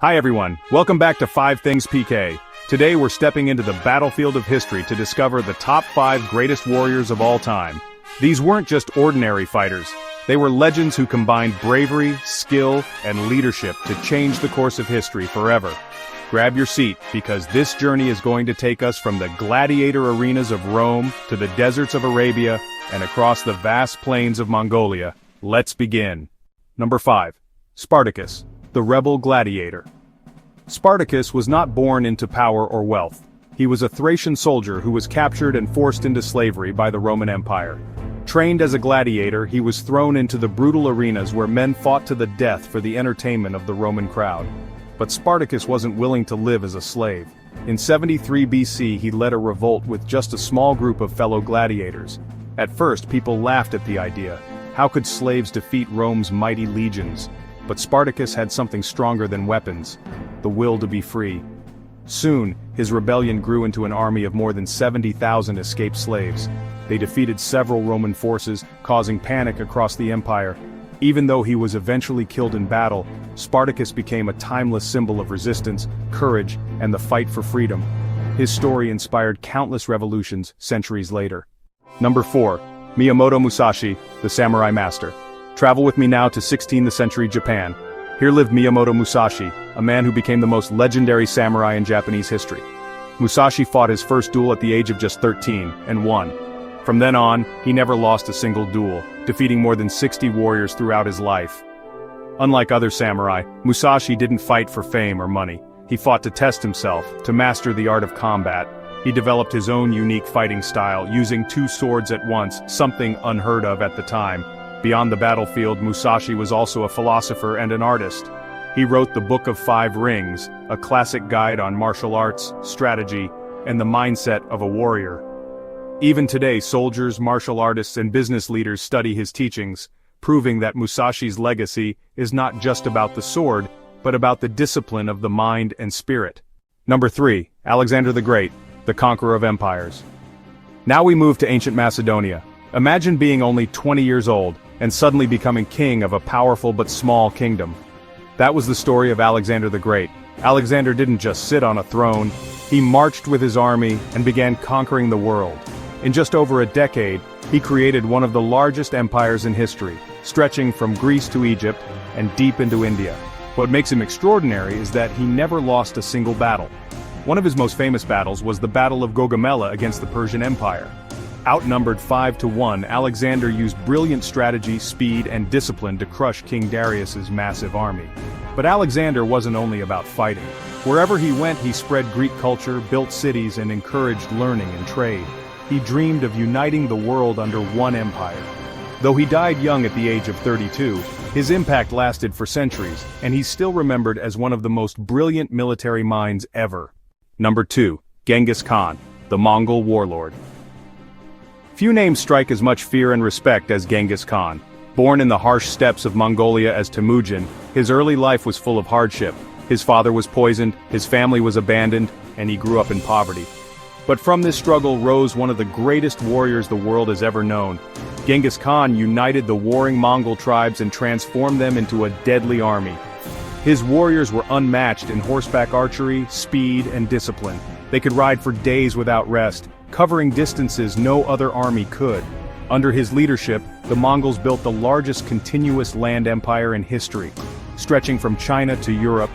Hi everyone, welcome back to 5 Things PK. Today we're stepping into the battlefield of history to discover the top 5 greatest warriors of all time. These weren't just ordinary fighters. They were legends who combined bravery, skill, and leadership to change the course of history forever. Grab your seat, because this journey is going to take us from the gladiator arenas of Rome to the deserts of Arabia and across the vast plains of Mongolia. Let's begin. Number 5. Spartacus, the rebel gladiator. Spartacus was not born into power or wealth. He was a Thracian soldier who was captured and forced into slavery by the Roman Empire. Trained as a gladiator, he was thrown into the brutal arenas where men fought to the death for the entertainment of the Roman crowd. But Spartacus wasn't willing to live as a slave. In 73 BC, he led a revolt with just a small group of fellow gladiators. At first, people laughed at the idea. How could slaves defeat Rome's mighty legions? But Spartacus had something stronger than weapons: the will to be free. Soon, his rebellion grew into an army of more than 70,000 escaped slaves. They defeated several Roman forces, causing panic across the empire. Even though he was eventually killed in battle, Spartacus became a timeless symbol of resistance, courage, and the fight for freedom. His story inspired countless revolutions centuries later. Number 4. Miyamoto Musashi, the samurai master. Travel with me now to 16th century Japan. Here lived Miyamoto Musashi, a man who became the most legendary samurai in Japanese history. Musashi fought his first duel at the age of just 13, and won. From then on, he never lost a single duel, defeating more than 60 warriors throughout his life. Unlike other samurai, Musashi didn't fight for fame or money. He fought to test himself, to master the art of combat. He developed his own unique fighting style, using 2 swords at once, something unheard of at the time. Beyond the battlefield, Musashi was also a philosopher and an artist. He wrote the Book of 5 Rings, a classic guide on martial arts, strategy, and the mindset of a warrior. Even today, soldiers, martial artists, and business leaders study his teachings, proving that Musashi's legacy is not just about the sword, but about the discipline of the mind and spirit. Number 3. Alexander the Great, the conqueror of empires. Now we move to ancient Macedonia. Imagine being only 20 years old, and suddenly becoming king of a powerful but small kingdom. That was the story of Alexander the Great. Alexander didn't just sit on a throne, he marched with his army and began conquering the world. In just over a decade, he created one of the largest empires in history, stretching from Greece to Egypt and deep into India. What makes him extraordinary is that he never lost a single battle. One of his most famous battles was the Battle of Gaugamela against the Persian Empire. Outnumbered 5-1, Alexander used brilliant strategy, speed, and discipline to crush King Darius's massive army. But Alexander wasn't only about fighting. Wherever he went, he spread Greek culture, built cities, and encouraged learning and trade. He dreamed of uniting the world under one empire. Though he died young at the age of 32, his impact lasted for centuries, and he's still remembered as one of the most brilliant military minds ever. Number 2. Genghis Khan, the Mongol warlord. Few names strike as much fear and respect as Genghis Khan. Born in the harsh steppes of Mongolia as Temujin, his early life was full of hardship. His father was poisoned, his family was abandoned, and he grew up in poverty. But from this struggle rose one of the greatest warriors the world has ever known. Genghis Khan united the warring Mongol tribes and transformed them into a deadly army. His warriors were unmatched in horseback archery, speed, and discipline. They could ride for days without rest, covering distances no other army could. Under his leadership, the Mongols built the largest continuous land empire in history, stretching from China to Europe.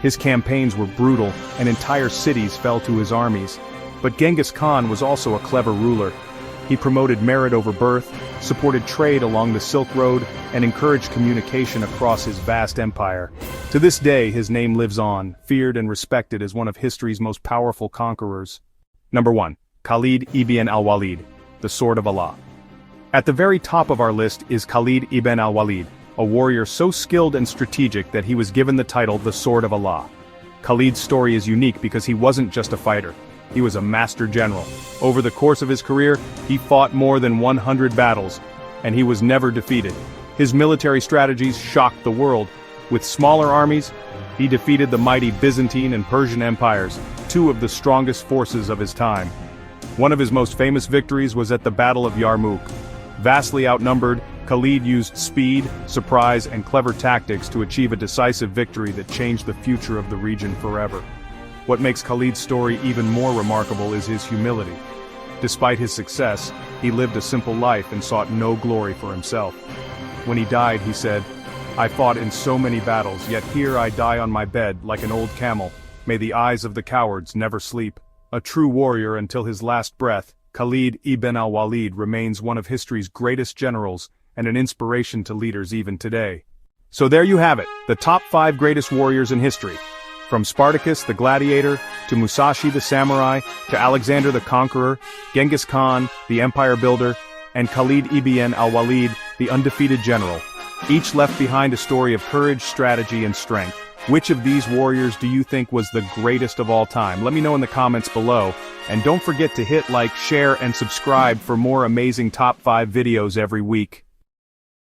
His campaigns were brutal, and entire cities fell to his armies. But Genghis Khan was also a clever ruler. He promoted merit over birth, supported trade along the Silk Road, and encouraged communication across his vast empire. To this day, his name lives on, feared and respected as one of history's most powerful conquerors. Number 1. Khalid ibn al-Walid, the Sword of Allah. At the very top of our list is Khalid ibn al-Walid, a warrior so skilled and strategic that he was given the title the Sword of Allah. Khalid's story is unique because he wasn't just a fighter. He was a master general. Over the course of his career, he fought more than 100 battles, and he was never defeated. His military strategies shocked the world. With smaller armies, he defeated the mighty Byzantine and Persian empires, 2 of the strongest forces of his time. One of his most famous victories was at the Battle of Yarmouk. Vastly outnumbered, Khalid used speed, surprise, and clever tactics to achieve a decisive victory that changed the future of the region forever. What makes Khalid's story even more remarkable is his humility. Despite his success, he lived a simple life and sought no glory for himself. When he died, he said, "I fought in so many battles, yet here I die on my bed like an old camel. May the eyes of the cowards never sleep." A true warrior until his last breath, Khalid ibn al-Walid remains one of history's greatest generals and an inspiration to leaders even today. So there you have it, the top 5 greatest warriors in history. From Spartacus the gladiator, to Musashi the samurai, to Alexander the conqueror, Genghis Khan, the empire builder, and Khalid ibn al-Walid, the undefeated general. Each left behind a story of courage, strategy, and strength. Which of these warriors do you think was the greatest of all time? Let me know in the comments below. And don't forget to hit like, share, and subscribe for more amazing top 5 videos every week.